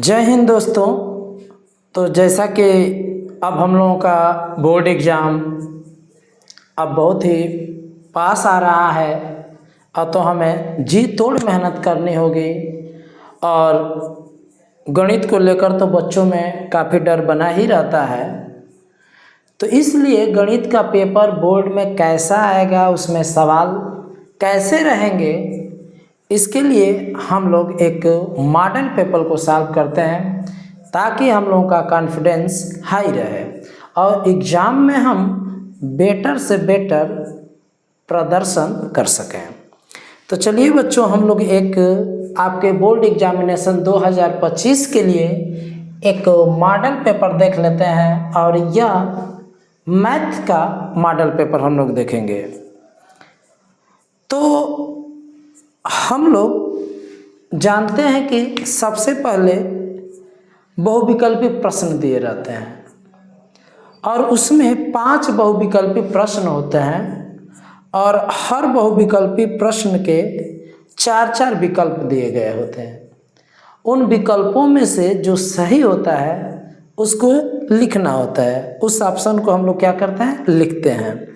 जय हिंद दोस्तों। तो जैसा कि अब हम लोगों का बोर्ड एग्ज़ाम अब बहुत ही पास आ रहा है, अब तो हमें जी तोड़ मेहनत करनी होगी। और गणित को लेकर तो बच्चों में काफ़ी डर बना ही रहता है। तो इसलिए गणित का पेपर बोर्ड में कैसा आएगा, उसमें सवाल कैसे रहेंगे, इसके लिए हम लोग एक मॉडल पेपर को सॉल्व करते हैं ताकि हम लोगों का कॉन्फिडेंस हाई रहे और एग्ज़ाम में हम बेटर से बेटर प्रदर्शन कर सकें। तो चलिए बच्चों, हम लोग एक आपके बोर्ड एग्जामिनेशन 2025 के लिए एक मॉडल पेपर देख लेते हैं और यह मैथ का मॉडल पेपर हम लोग देखेंगे। तो हम लोग जानते हैं कि सबसे पहले बहुविकल्पी प्रश्न दिए रहते हैं और उसमें 5 बहुविकल्पी प्रश्न होते हैं और हर बहुविकल्पी प्रश्न के 4-4 विकल्प दिए गए होते हैं। उन विकल्पों में से जो सही होता है उसको लिखना होता है, उस ऑप्शन को हम लोग क्या करते हैं, लिखते हैं।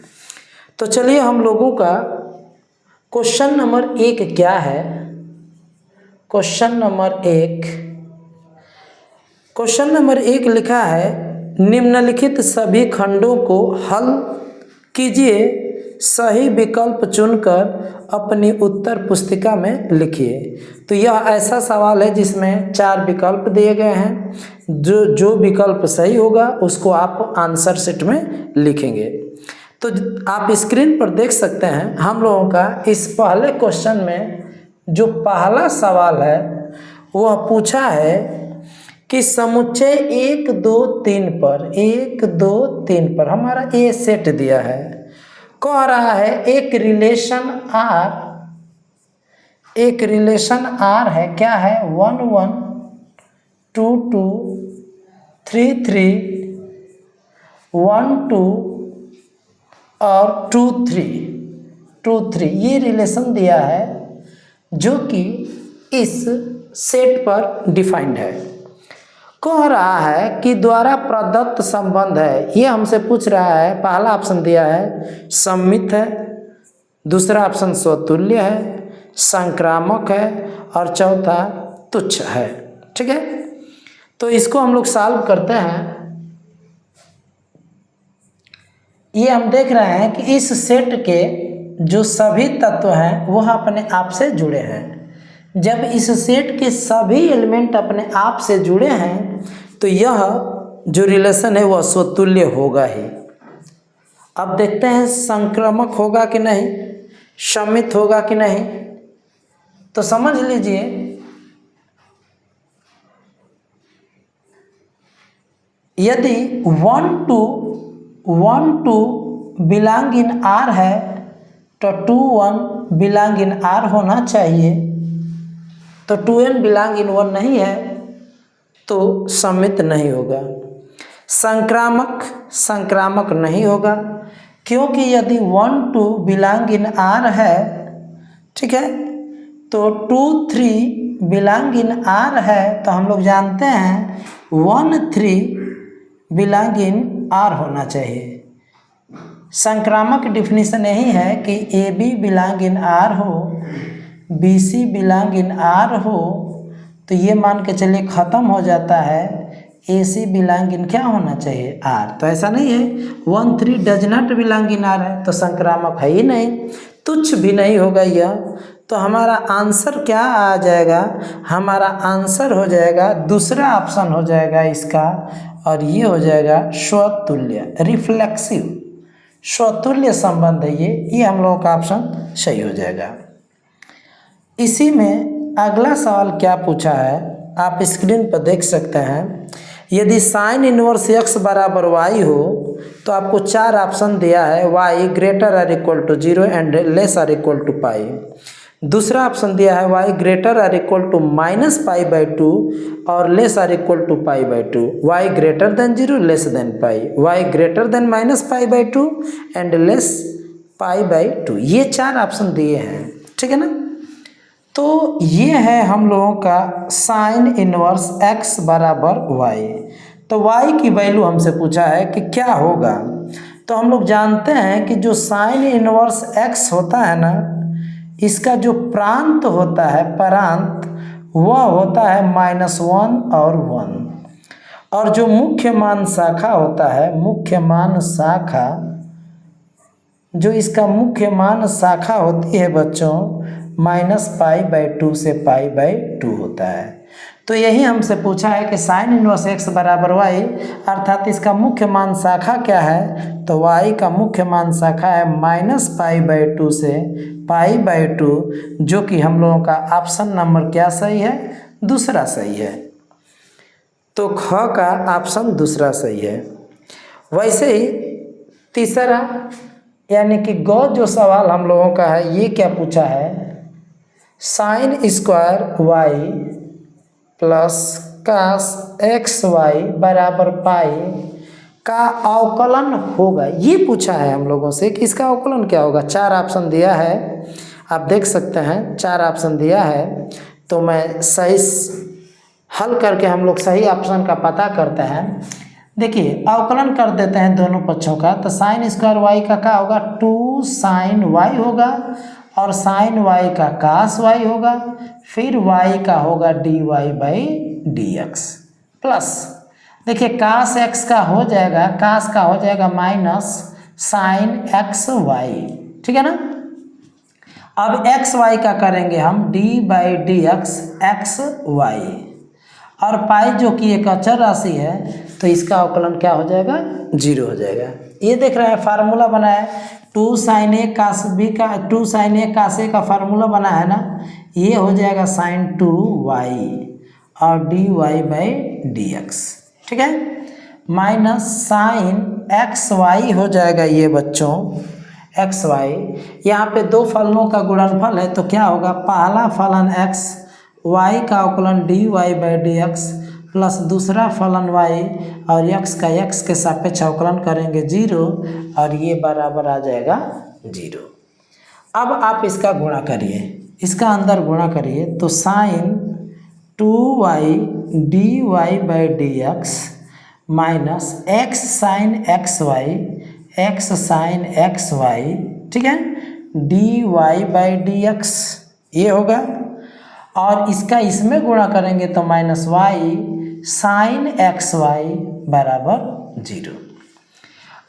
तो चलिए, हम लोगों का क्वेश्चन नंबर 1 क्या है। क्वेश्चन नंबर 1 लिखा है, निम्नलिखित सभी खंडों को हल कीजिए, सही विकल्प चुनकर अपनी उत्तर पुस्तिका में लिखिए। तो यह ऐसा सवाल है जिसमें 4 विकल्प दिए गए हैं। जो विकल्प सही होगा उसको आप आंसर शीट में लिखेंगे। तो आप स्क्रीन पर देख सकते हैं हम लोगों का इस पहले क्वेश्चन में जो पहला सवाल है वह पूछा है कि समुच्चय 1 2 3 पर हमारा ए सेट दिया है। कह रहा है एक रिलेशन आर है, क्या है, 1 1 2 2 3 3 1 2 और 2 3 ये रिलेशन दिया है जो कि इस सेट पर डिफाइंड है। कह रहा है कि द्वारा प्रदत्त संबंध है, ये हमसे पूछ रहा है। पहला ऑप्शन दिया है सममित है, दूसरा ऑप्शन स्वतुल्य है, संक्रामक है और चौथा तुच्छ है। ठीक है, तो इसको हम लोग सॉल्व करते हैं। ये हम देख रहे हैं कि इस सेट के जो सभी तत्व हैं वह अपने आप से जुड़े हैं। जब इस सेट के सभी एलिमेंट अपने आप से जुड़े हैं तो यह जो रिलेशन है वह स्वतुल्य होगा ही। अब देखते हैं संक्रामक होगा कि नहीं, सममित होगा कि नहीं। तो समझ लीजिए, यदि 1 2 बिलोंग इन आर है तो 2 1 बिलोंग इन आर होना चाहिए। तो 2n बिलोंग इन 1 नहीं है तो सममित नहीं होगा। संक्रामक नहीं होगा क्योंकि यदि 1 2 बिलोंग इन आर है, ठीक है, तो 2 3 बिलोंग इन आर है। तो हम लोग जानते हैं 1 3 बिलोंग इन आर होना चाहिए। संक्रामक डिफिनीशन यही है कि a b belong in R हो, b c belong in R हो। तो ये मान के चलिए ख़त्म हो जाता है, ए सी बिलोंग इन क्या होना चाहिए, आर। तो ऐसा नहीं है 1 3 does not belong in are है तो संक्रामक है ही नहीं, तुच्छ भी नहीं होगा यह। तो हमारा आंसर क्या आ जाएगा, हमारा आंसर हो जाएगा दूसरा ऑप्शन हो जाएगा इसका, और ये हो जाएगा स्वतुल्य, रिफ्लेक्सिव स्वतुल्य संबंध है ये हम लोगों का ऑप्शन सही हो जाएगा। इसी में अगला सवाल क्या पूछा है आप स्क्रीन पर देख सकते हैं। यदि साइन इनवर्स x बराबर y हो तो आपको 4 ऑप्शन दिया है, y greater or equal to 0 and less or equal to pi. दूसरा ऑप्शन दिया है y greater or equal to -π/2 और less or equal to π/2, y greater than 0 less than pi, y greater than -π/2 and less π/2। ये 4 option दिए हैं, ठीक है ना। तो ये है हम लोगों का साइन इनवर्स x बराबर y। तो y की वैल्यू हमसे पूछा है कि क्या होगा। तो हम लोग जानते हैं कि जो साइन इनवर्स x होता है ना, इसका जो प्रांत होता है, प्रांत, वह होता है -1 और 1। और जो मुख्य मान शाखा होता है, मुख्य मान शाखा, जो इसका मुख्य मान शाखा होती है बच्चों, -π/2 से π/2 होता है। तो यही हमसे पूछा है कि साइन इनवर्स x बराबर y, अर्थात इसका मुख्य मान शाखा क्या है। तो y का मुख्य मान शाखा है -π/2 से π/2, जो कि हम लोगों का ऑप्शन नंबर क्या सही है, दूसरा सही है। तो ख का ऑप्शन दूसरा सही है। वैसे ही तीसरा यानी कि ग जो सवाल हम लोगों का है, ये क्या पूछा है, sine square y plus cos XY बराबर पाई का अवकलन होगा। ये पूछा है हम लोगों से कि इसका अवकलन क्या होगा। 4 ऑप्शन दिया है, आप देख सकते हैं 4 ऑप्शन दिया है। तो मैं सही हल करके हम लोग सही ऑप्शन का पता करते हैं। देखिए अवकलन कर देते हैं दोनों पक्षों का। तो साइन स्क्वायर y का क्या होगा, 2 साइन y होगा, और साइन y का कास y होगा, फिर y का होगा dy/dx प्लस, देखिए कास x का हो जाएगा, कास का हो जाएगा माइनस साइन xy, ठीक है ना। अब xy का करेंगे हम dy/dx xy, और पाई जो कि एक अचर राशि है, तो इसका अवकलन क्या हो जाएगा, 0 हो जाएगा। ये देख रहे हैं फार्मूला बना है 2 साइन ए कास बी का, 2 साइन ए कास ए का फार्मूला बना है ना, ये हो जाएगा साइन 2y और dy/dx, ठीक है, माइनस साइन xy हो जाएगा ये बच्चों xy। यहाँ पे 2 फलनों का गुणनफल है, तो क्या होगा, पहला फलन x, y का अवकलन dy/dx प्लस दूसरा फलन y और x का x के सापेक्ष अवकलन करेंगे 0, और ये बराबर आ जाएगा 0। अब आप इसका गुणा करिए, इसका अंदर गुणा करिए, तो sine 2y dy/dx minus x sine xy, ठीक है, dy/dx ये होगा, और इसका इसमें गुणा करेंगे तो माइनस y साइन xy बराबर 0।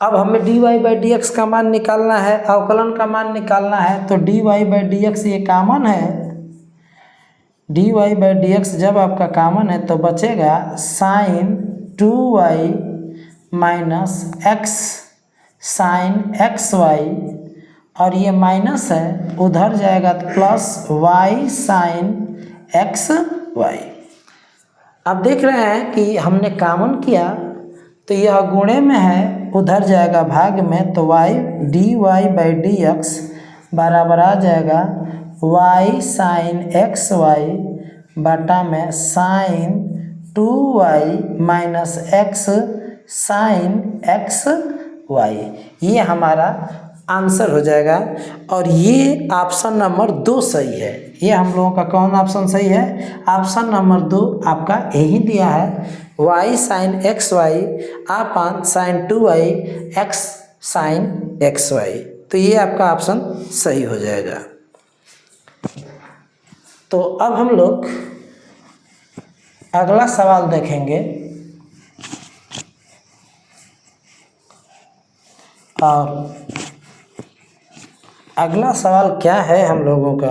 अब हमें dy/dx का मान निकालना है, अवकलन का मान निकालना है। तो dy/dx ये कॉमन है, dy/dx जब आपका कॉमन है तो बचेगा sine 2y minus x sine xy, और ये माइनस है, उधर जाएगा तो प्लस y साइन xy। अब देख रहे हैं कि हमने कॉमन किया तो यह गुणे में है, उधर जाएगा भाग में, तो y dy/dx बराबर आ जाएगा y साइन xy बटा में sine 2y minus x sine xy। ये हमारा आंसर हो जाएगा, और ये ऑप्शन नंबर 2 सही है। ये हम लोगों का कौन ऑप्शन सही है, ऑप्शन नंबर 2 आपका यही दिया है, y sine xy upon sine 2y x sine xy। तो ये आपका ऑप्शन सही हो जाएगा। तो अब हम लोग अगला सवाल देखेंगे, और अगला सवाल क्या है हम लोगों का,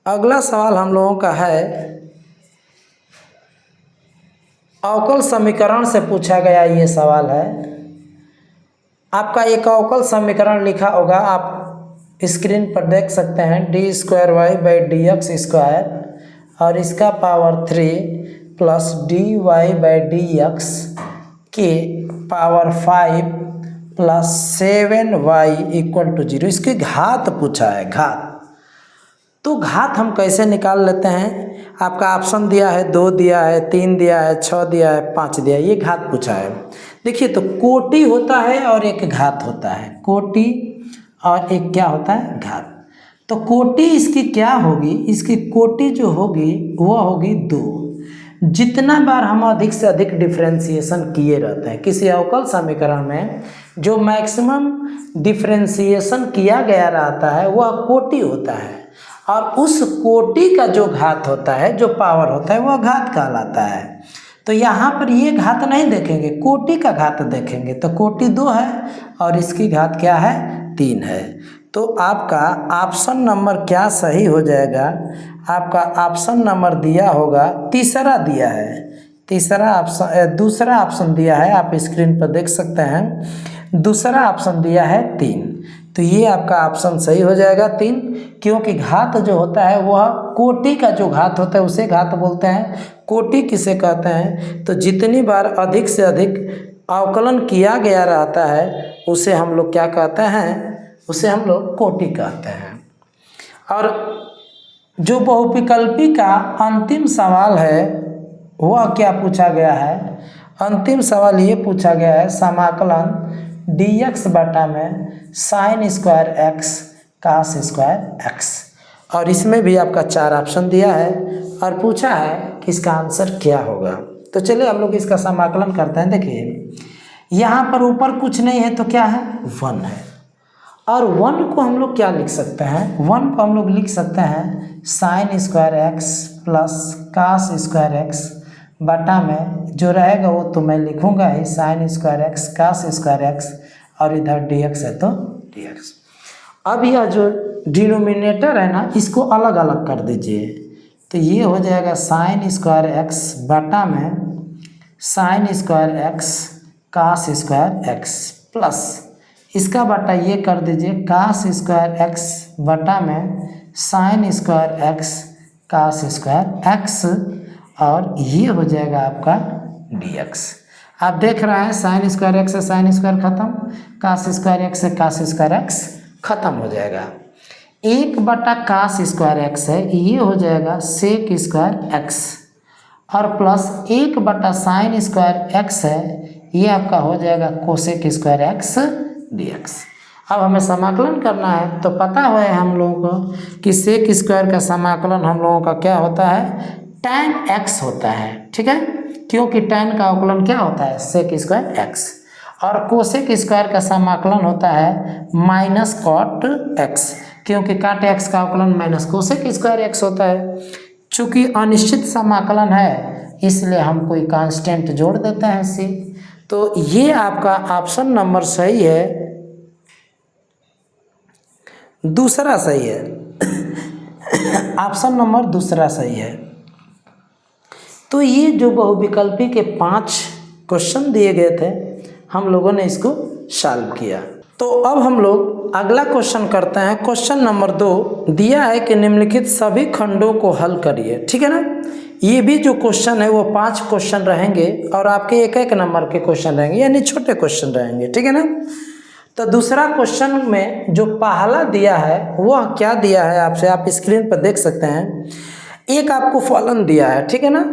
अगला सवाल हम लोगों का है अवकल समीकरण से पूछा गया ये सवाल है। आपका एक अवकल समीकरण लिखा होगा, आप स्क्रीन पर देख सकते हैं, d²y/dx² और इसका पावर 3 प्लस dy/dx के पावर 5 प्लस 7y = 0। इसकी घात पूछा है, घात। तो घात हम कैसे निकाल लेते हैं, आपका ऑप्शन दिया है 2 दिया है, 3 दिया है, 6 दिया है, 5 दिया है, ये घात पूछा है। देखिए तो कोटि होता है और एक घात होता है, कोटि और एक क्या होता है, घात। तो कोटि इसकी क्या होगी, इसकी कोटि जो होगी वह होगी 2। जितना बार हम अधिक से अधिक डिफरेंशिएशन किए रहते हैं किसी अवकल समीकरण में, जो मैक्सिमम डिफरेंशिएशन किया गया रहता है वह कोटि होता है, और उस कोटि का जो घात होता है, जो पावर होता है, वह घात कहलाता है। तो यहाँ पर ये घात नहीं देखेंगे, कोटि का घात देखेंगे। तो कोटि 2 है और इसकी घात क्या है, 3 है। तो आपका ऑप्शन नंबर क्या सही हो जाएगा, आपका ऑप्शन नंबर दिया होगा तीसरा दिया है, तीसरा ऑप्शन, दूसरा ऑप्शन दिया है, आप स्क्रीन पर देख सकते हैं, दूसरा ऑप्शन दिया है 3। तो ये आपका ऑप्शन सही हो जाएगा 3, क्योंकि घात जो होता है वह कोटि का जो घात होता है उसे घात बोलते हैं। कोटि किसे कहते हैं, तो जितनी बार अधिक से अधिक अवकलन किया गया रहता है उसे हम लोग क्या कहते हैं, उसे हम लोग कोटि कहते हैं। और जो बहुविकल्पी का अंतिम सवाल है वह क्या पूछा गया है, अंतिम सवाल ये पूछा गया है, समाकलन dx बटा में sine square x cos square x. और इसमें भी आपका 4 ऑप्शन दिया है और पूछा है कि इसका आंसर क्या होगा। तो चलिए हम लोग इसका समाकलन करते हैं। देखिए यहाँ पर ऊपर कुछ नहीं है तो क्या है, 1 है, और 1 को हम लोग क्या लिख सकते हैं, 1 को हम लोग लिख सकते हैं sine square x plus cos square x बटा में जो रहेगा वो तो मैं लिखूंगा ही, sine square x cos square x, और इधर dx है तो dx। अब यह जो डिनोमिनेटर है ना, इसको अलग अलग कर दीजिए। तो ये हो जाएगा साइन स्क्वायर एक्स बटा में sine square x cos square x plus इसका बटा ये कर दीजिए कास स्क्वायर एक्स बटा में sine square x cos square x, और ये हो जाएगा आपका dx। आप देख रहे हैं साइन स्क्वायर एक्स से साइन स्क्वायर खत्म, कास स्क्वायर एक्स से कास स्क्वायर एक्स खत्म हो जाएगा। 1 बटा कास स्क्वायर एक्स है, ये हो जाएगा सेक स्क्वायर एक्स, और प्लस 1 बटा साइन स्क्वायर एक्स है, ये आपका हो जाएगा कोसेक स्क्वायर एक्स dx। अब हमें समाकलन करना है, तो पता हुआ है हम लोगों को कि सेक स्क्वायर का समाकलन हम लोगों का क्या होता है, tan x होता है, ठीक है, क्योंकि tan का अवकलन क्या होता है, सेक स्क्वायर x, और कोसेक स्क्वायर का समाकलन होता है माइनस कॉट x, क्योंकि काट x का अवकलन माइनस कोसेक स्क्वायर x होता है। चूँकि अनिश्चित समाकलन है इसलिए हम कोई कांस्टेंट जोड़ देते हैं c। तो ये आपका ऑप्शन नंबर सही है, दूसरा सही है, ऑप्शन नंबर दूसरा सही है। तो ये जो बहुविकल्पी के 5 क्वेश्चन दिए गए थे हम लोगों ने इसको सॉल्व किया। तो अब हम लोग अगला क्वेश्चन करते हैं। क्वेश्चन नंबर 2 दिया है कि निम्नलिखित सभी खंडों को हल करिए, ठीक है ना। ये भी जो क्वेश्चन है वो 5 क्वेश्चन रहेंगे और आपके 1-1 नंबर के क्वेश्चन रहेंगे, यानी छोटे क्वेश्चन रहेंगे, ठीक है ना। तो दूसरा क्वेश्चन में जो पहला दिया है वह क्या दिया है आपसे, आप स्क्रीन पर देख सकते हैं। एक आपको फलन दिया है, ठीक है ना,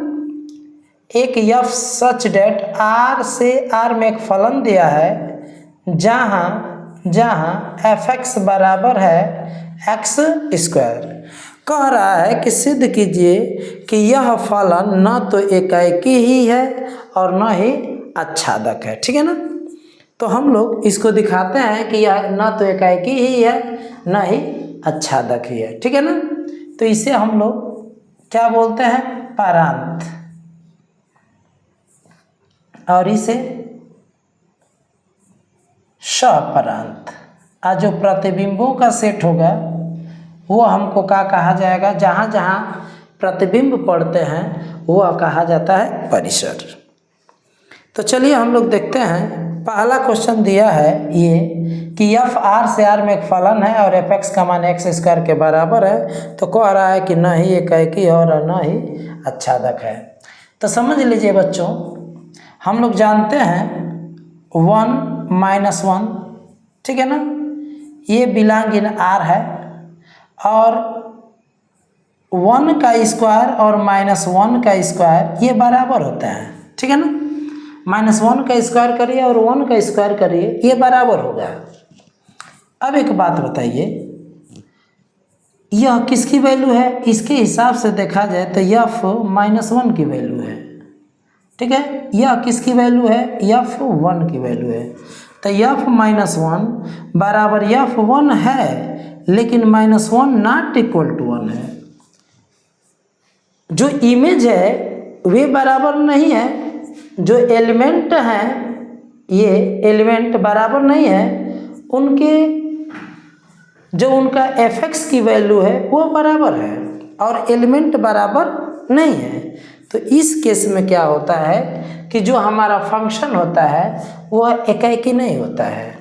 एक f सच डेट r से r में एक फलन दिया है जहाँ fx बराबर है x स्क्वायर। कह रहा है कि सिद्ध कीजिए कि यह फलन न तो एकाएकी ही है और न ही आच्छादक है, ठीक है ना। तो हम लोग इसको दिखाते हैं कि यह न तो एकाएकी ही है न ही आच्छादक ही है, ठीक है ना। तो इसे हम लोग क्या बोलते हैं, परांत, और इसे सहपरांत। आज जो प्रतिबिंबों का सेट होगा वो हमको क्या कहा जाएगा, जहाँ जहाँ प्रतिबिंब पड़ते हैं वह कहा जाता है परिसर। तो चलिए हम लोग देखते हैं। पहला क्वेश्चन दिया है ये कि f r से r में एक फलन है और fx का मान x स्क्वायर के बराबर है। तो कह रहा है कि न ही एकाएकी और न ही आच्छादक है। तो समझ लीजिए बच्चों, हम लोग जानते हैं 1 - 1, ठीक है ना, ये बिलोंग इन R है, और 1 का स्क्वायर और -1 का स्क्वायर ये बराबर होते हैं, ठीक है ना। -1 का स्क्वायर करिए और 1 का स्क्वायर करिए, ये बराबर होगा। अब एक बात बताइए, यह किसकी वैल्यू है, इसके हिसाब से देखा जाए तो f-1 की वैल्यू है। ठीक है, यह किसकी वैल्यू है, f1 की वैल्यू है। तो f-1 बराबर f1 है, लेकिन -1 नॉट इक्वल टू 1 है। जो इमेज है वे बराबर नहीं है, जो एलिमेंट हैं ये एलिमेंट बराबर नहीं है, उनके जो उनका f(x) की वैल्यू है वो बराबर है और एलिमेंट बराबर नहीं है। तो इस केस में क्या होता है कि जो हमारा फंक्शन होता है वह एकाएकी नहीं होता है।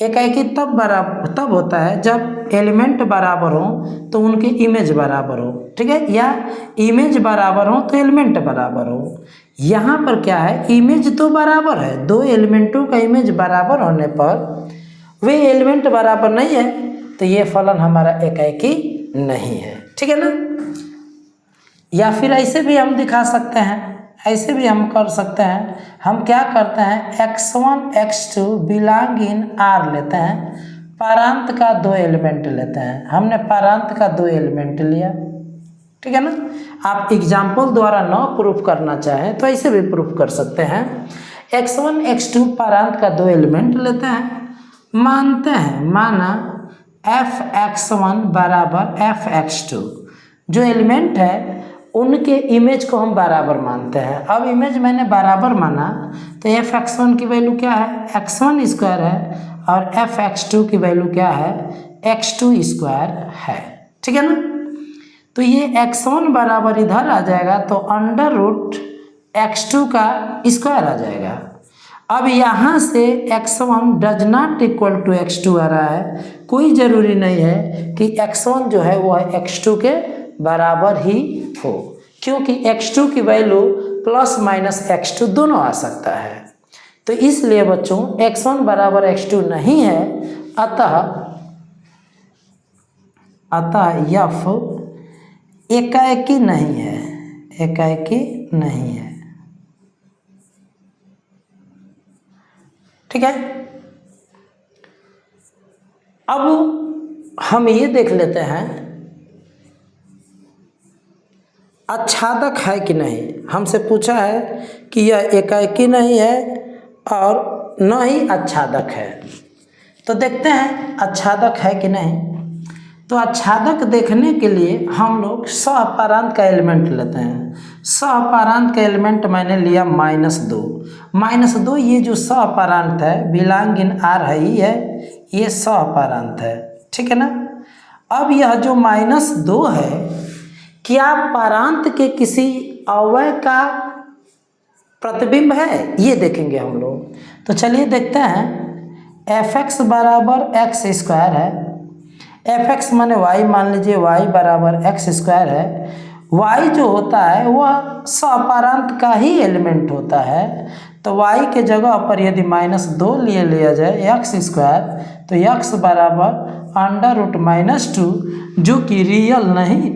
एकाएकी तब होता है जब एलिमेंट बराबर हो तो उनके इमेज बराबर हो। ठीक है, या इमेज बराबर हो तो एलिमेंट बराबर हो। यहाँ पर क्या है, इमेज तो बराबर है, दो एलिमेंटों का इमेज बराबर होने पर वे एलिमेंट बराबर नहीं है, तो ये फलन हमारा एकाएकी नहीं है। ठीक है ना। या फिर ऐसे भी हम दिखा सकते हैं, ऐसे भी हम कर सकते हैं। हम क्या करते हैं, x1 x2 belong in R लेते हैं, पारांत का 2 एलिमेंट लेते हैं। हमने पारांत का 2 एलिमेंट लिया। ठीक है ना। आप एग्जाम्पल द्वारा न प्रूफ करना चाहें तो ऐसे भी प्रूफ कर सकते हैं। x1 x2 पारांत का 2 एलिमेंट लेते हैं, मानते हैं, माना f(x1) बराबर f(x2), जो एलिमेंट है उनके इमेज को हम बराबर मानते हैं। अब इमेज मैंने बराबर माना तो f(x1) की वैल्यू क्या है, x1 स्क्वायर है, और f(x2) की वैल्यू क्या है, x2 स्क्वायर है। ठीक है ना। तो ये x1 बराबर इधर आ जाएगा तो √x2 का स्क्वायर आ जाएगा। अब यहाँ से x1 does not equal to x2 आ रहा है, कोई ज़रूरी नहीं है कि x1 जो है वह x2 के बराबर ही हो, क्योंकि x2 की वैल्यू ±(x2) दोनों आ सकता है। तो इसलिए बच्चों x1 बराबर x2 नहीं है, अतः f एकाएकी नहीं है, एकाएकी नहीं है। ठीक है। अब हम ये देख लेते हैं आच्छादक है कि नहीं। हमसे पूछा है कि यह एकाएकी नहीं है और न ही आच्छादक है, तो देखते हैं आच्छादक है कि नहीं। तो आच्छादक देखने के लिए हम लोग सहपारांत का एलिमेंट लेते हैं। सहपारांत का एलिमेंट मैंने लिया -2। ये जो सहपारांत है बिलोंग इन R है, ही है, ये सहपारांत है। ठीक है ना। अब यह जो -2 है, क्या पारांत के किसी अवयव का प्रतिबिंब है, ये देखेंगे हम लोग। तो चलिए देखते हैं। f(x) बराबर x स्क्वायर है, f(x) माने y मान लीजिए, y बराबर x स्क्वायर है। y जो होता है वह सहपारांत का ही एलिमेंट होता है, तो y के जगह पर यदि -2 लिया जाए x स्क्वायर, तो x बराबर √-2, जो कि रियल नहीं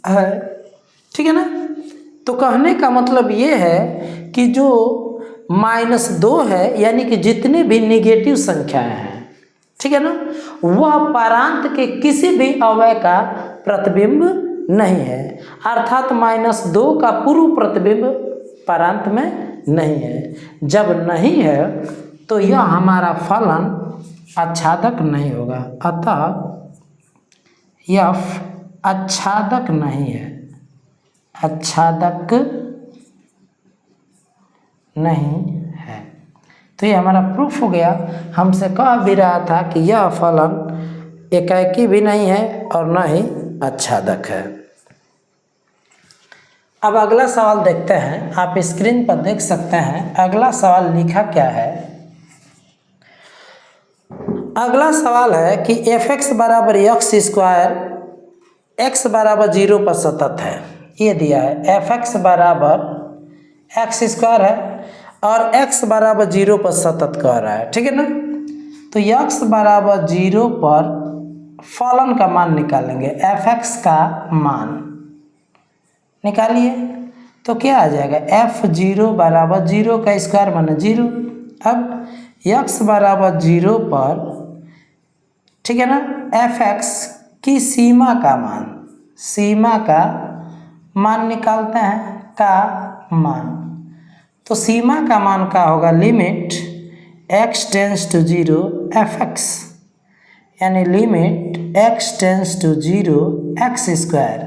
है। ठीक है ना। तो कहने का मतलब ये है कि जो -2 है, यानी कि जितने भी निगेटिव संख्याएं हैं, ठीक है ना, वह पारांत के किसी भी अवयव का प्रतिबिंब नहीं है, अर्थात -2 का पूर्व प्रतिबिंब पारांत में नहीं है। जब नहीं है तो यह हमारा फलन आच्छादक नहीं होगा, अतः f आच्छादक नहीं है, आच्छादक नहीं है। तो ये हमारा प्रूफ हो गया। हमसे कह भी रहा था कि यह फलन एकाएकी भी नहीं है और न ही आच्छादक है। अब अगला सवाल देखते हैं। आप स्क्रीन पर देख सकते हैं अगला सवाल लिखा क्या है। अगला सवाल है कि f(x) बराबर x स्क्वायर x बराबर 0 पर सतत है, ये दिया है। f(x) बराबर x स्क्वायर है और x बराबर 0 पर सतत कह रहा है। ठीक है ना। तो x बराबर 0 पर फलन का मान निकालेंगे, f(x) का मान निकालिए। तो क्या आ जाएगा, f(0) बराबर 0 का स्क्वायर माने 0। अब x बराबर 0 पर, ठीक है ना, f(x) कि सीमा का मान निकालते हैं, का मान। तो सीमा का मान क्या होगा, limit x tends to 0 fx, यानी limit x tends to 0 x square,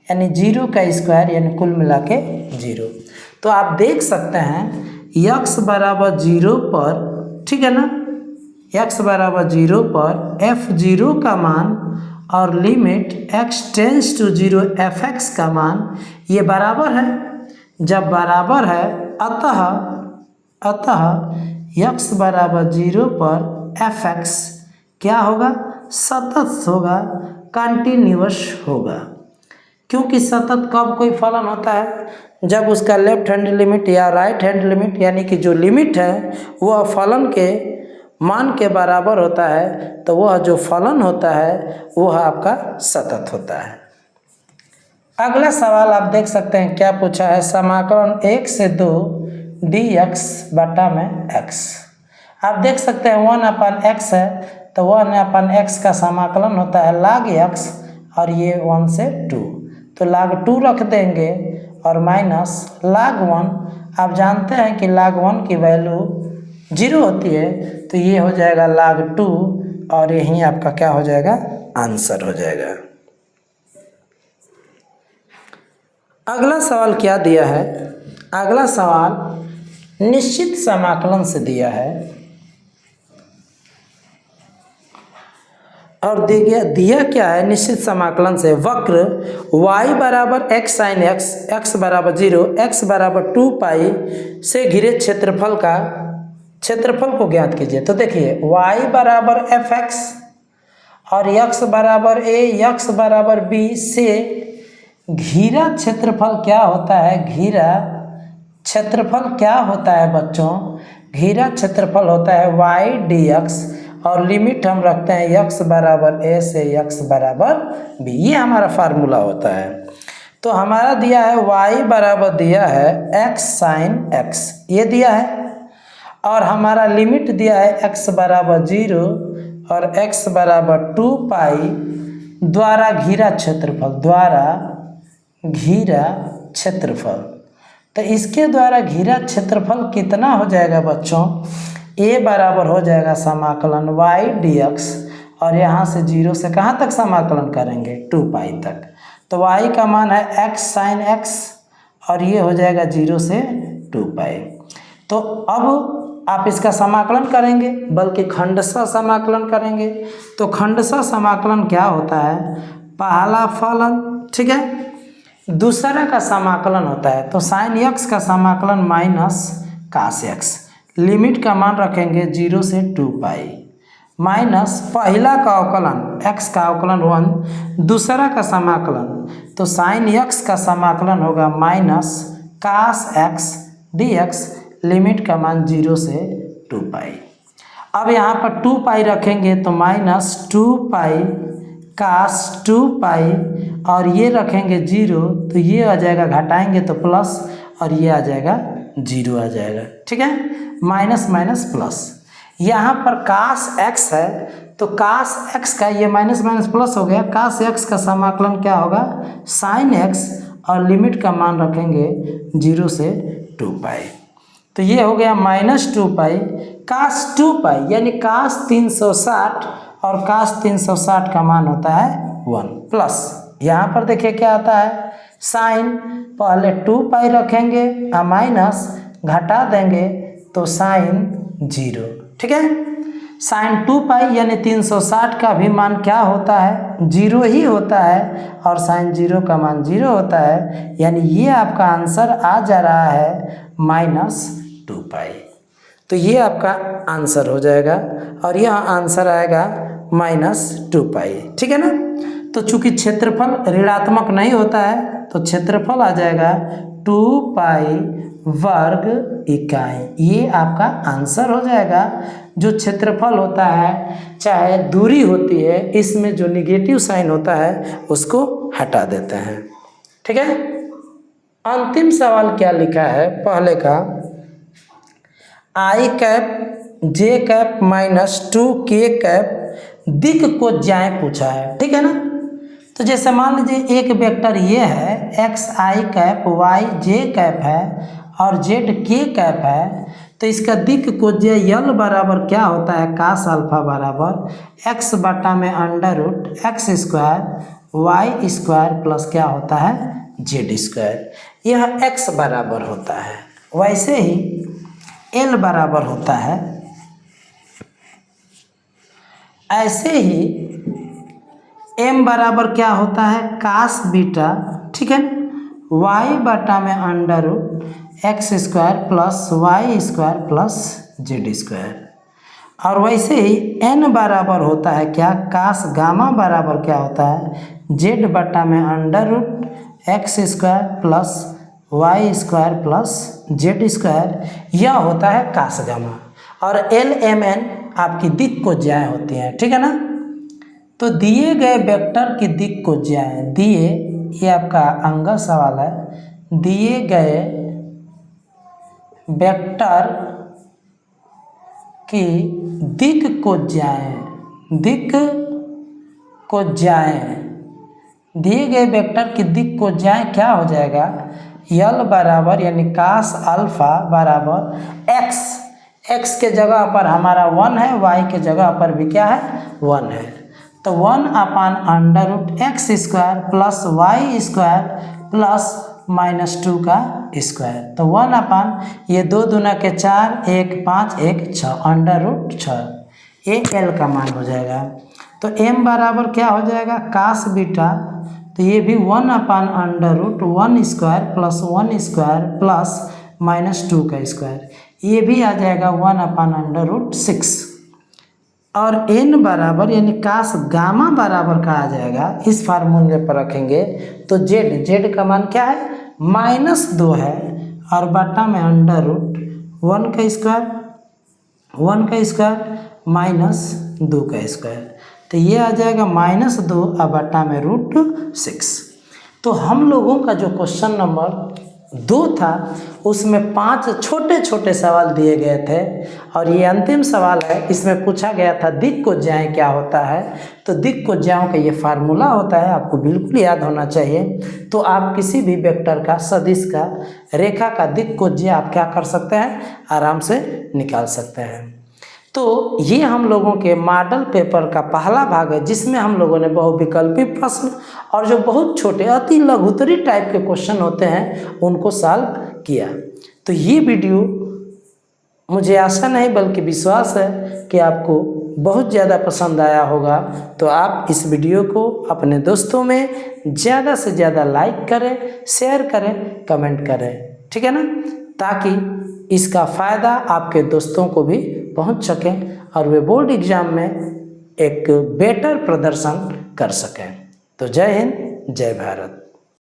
यानी 0 का स्क्वायर, यानी कुल मिला के 0। तो आप देख सकते हैं x बराबर 0 पर, ठीक है ना, x बराबर 0 पर f0 का मान और limit x tends to 0 fx का मान ये बराबर है। जब बराबर है अतः x बराबर 0 पर fx क्या होगा, सतत होगा, कंटिन्यूअस होगा। क्योंकि सतत कब कोई फलन होता है, जब उसका लेफ्ट हैंड लिमिट या राइट हैंड लिमिट, यानी कि जो लिमिट है वह फलन के मान के बराबर होता है, तो वह जो फलन होता है वह आपका सतत होता है। अगला सवाल आप देख सकते हैं क्या पूछा है, समाकलन 1 से 2 dx बटा में x। आप देख सकते हैं 1/x है, तो 1/x का समाकलन होता है log x, और ये 1 से 2, तो log 2 रख देंगे और माइनस log 1। आप जानते हैं कि log 1 की वैल्यू 0 होती है, तो ये हो जाएगा log 2, और यही आपका क्या हो जाएगा, आंसर हो जाएगा। अगला सवाल क्या दिया है, अगला सवाल निश्चित समाकलन से दिया है, और दिया क्या है, निश्चित समाकलन से वक्र y बराबर x sin x, x बराबर 0, x बराबर 2 पाई से घिरे क्षेत्रफल को ज्ञात कीजिए। तो देखिए y बराबर fx और x बराबर a, x बराबर b से घिरा क्षेत्रफल क्या होता है, घिरा क्षेत्रफल क्या होता है बच्चों, घिरा क्षेत्रफल होता है y dx, और लिमिट हम रखते हैं x बराबर a से x बराबर b, ये हमारा फार्मूला होता है। तो हमारा दिया है y बराबर दिया है x sin x, ये दिया है, और हमारा लिमिट दिया है x बराबर 0 और x बराबर 2 पाई द्वारा घिरा क्षेत्रफल, तो इसके द्वारा घिरा क्षेत्रफल कितना हो जाएगा बच्चों, a बराबर हो जाएगा समाकलन y dx, और यहाँ से 0 से कहाँ तक समाकलन करेंगे, 2 पाई तक। तो y का मान है x sin x, और ये हो जाएगा 0 से 2 पाई। तो अब आप इसका समाकलन करेंगे, बल्कि खंडशः समाकलन करेंगे। तो खंडशः समाकलन क्या होता है, पहला फलन, ठीक है, दूसरा का समाकलन होता है। तो साइन x का समाकलन माइनस कास x, लिमिट का मान रखेंगे 0 से 2 पाई, माइनस पहला का अवकलन x का अवकलन 1, दूसरा का समाकलन, तो साइन x का समाकलन होगा minus cos x dx, limit का मान 0 से 2 पाई। अब यहाँ पर 2 पाई रखेंगे तो माइनस 2 पाई कास 2 पाई, और ये रखेंगे 0, तो ये आ जाएगा, घटाएंगे तो प्लस, और ये आ जाएगा 0 आ जाएगा, ठीक है, माइनस माइनस प्लस। यहाँ पर कास x है, तो कास x का ये माइनस माइनस प्लस हो गया, कास x का समाकलन क्या होगा, साइन x, और लिमिट का मान रखेंगे 0 से 2 पाई। तो ये हो गया माइनस 2 पाई कास 2 पाई, यानी कास 360, और कास 360 का मान होता है 1, प्लस यहाँ पर देखिए क्या आता है, साइन पहले 2 पाई रखेंगे और माइनस घटा देंगे तो साइन 0, ठीक है, साइन 2 पाई यानी 360 का भी मान क्या होता है, 0 ही होता है, और साइन 0 का मान 0 होता है, यानी ये आपका आंसर आ जा रहा है माइनस 2 पाई। तो ये आपका आंसर हो जाएगा, और यह आंसर आएगा माइनस 2 पाई, ठीक है ना। तो चूंकि क्षेत्रफल ऋणात्मक नहीं होता है, तो क्षेत्रफल आ जाएगा 2 पाई वर्ग इकाई, ये आपका आंसर हो जाएगा। जो क्षेत्रफल होता है, चाहे दूरी होती है, इसमें जो निगेटिव साइन होता है उसको हटा देते हैं, ठीक है। अंतिम सवाल क्या लिखा है, पहले का आई कैप जे कैप माइनस 2 के कैप दिक् को ज्याय पूछा है, ठीक है ना। तो जैसे मान लीजिए एक वेक्टर ये है एक्स आई कैप वाई जे कैप है और जेड के कैप है, तो इसका दिक् कोज्य यल बराबर क्या होता है, कास अल्फा बराबर एक्स बटा में under root x square y square plus क्या होता है जेड स्क्वायर। यह एक्स बराबर होता है। वैसे ही एल बराबर होता है, ऐसे ही एम बराबर क्या होता है कास बीटा, ठीक है, वाई बटा में under root x square plus y square plus z square. और वैसे ही एन बराबर होता है क्या, कास गामा बराबर क्या होता है जेड बटा में under root x square plus y square plus z square. यह होता है कास गामा। और एल एम एन आपकी दिक् कोज्याएं होती हैं, ठीक है ना। तो दिए गए वेक्टर की दिक् कोज्याएं, ये आपका अंग सवाल है, दिए गए वेक्टर की दिक् कोज्याएं, दिए गए वेक्टर की दिक् कोज्याएं क्या हो जाएगा, यल बराबर यानी कास अल्फा बराबर एक्स के जगह पर हमारा 1 है, वाई के जगह पर भी क्या है 1 है, तो 1 upon under root x square plus y square plus -2 का स्क्वायर। तो 1 अपान ये 2 दूना के 4, 1 5 1 6 अंडर रूट 6, ये एल का मान हो जाएगा। तो एम बराबर क्या हो जाएगा कास बीटा, तो ये भी 1 upon under root 1 square plus 1 square plus -2 का स्क्वायर, ये भी आ जाएगा 1 अपान अंडर रूट 6। और एन बराबर यानी कास गामा बराबर का आ जाएगा, इस फार्मूले पर रखेंगे तो जेड का मान क्या है -2 है और बटा में अंडर रूट 1 का स्क्वायर -2 का स्क्वायर, तो ये आ जाएगा -2 और बटा में √6। तो हम लोगों का जो क्वेश्चन नंबर 2 था उसमें 5 छोटे छोटे सवाल दिए गए थे और ये अंतिम सवाल है। इसमें पूछा गया था दिक् कोज्याएं क्या होता है, तो दिक् कोज्याओं का ये फार्मूला होता है, आपको बिल्कुल याद होना चाहिए। तो आप किसी भी वेक्टर का, सदिश का, रेखा का दिक् कोज्या आप क्या कर सकते हैं, आराम से निकाल सकते हैं। तो ये हम लोगों के मॉडल पेपर का पहला भाग है जिसमें हम लोगों ने बहुविकल्पी प्रश्न और जो बहुत छोटे अति लघुतरी टाइप के क्वेश्चन होते हैं उनको सॉल्व किया। तो ये वीडियो मुझे आशा नहीं बल्कि विश्वास है कि आपको बहुत ज़्यादा पसंद आया होगा। तो आप इस वीडियो को अपने दोस्तों में ज़्यादा से ज़्यादा लाइक करें, शेयर करें, कमेंट करें, ठीक है ना, ताकि इसका फ़ायदा आपके दोस्तों को भी पहुंच सकें और वे बोर्ड एग्ज़ाम में एक बेटर प्रदर्शन कर सकें। तो जय हिंद, जय भारत।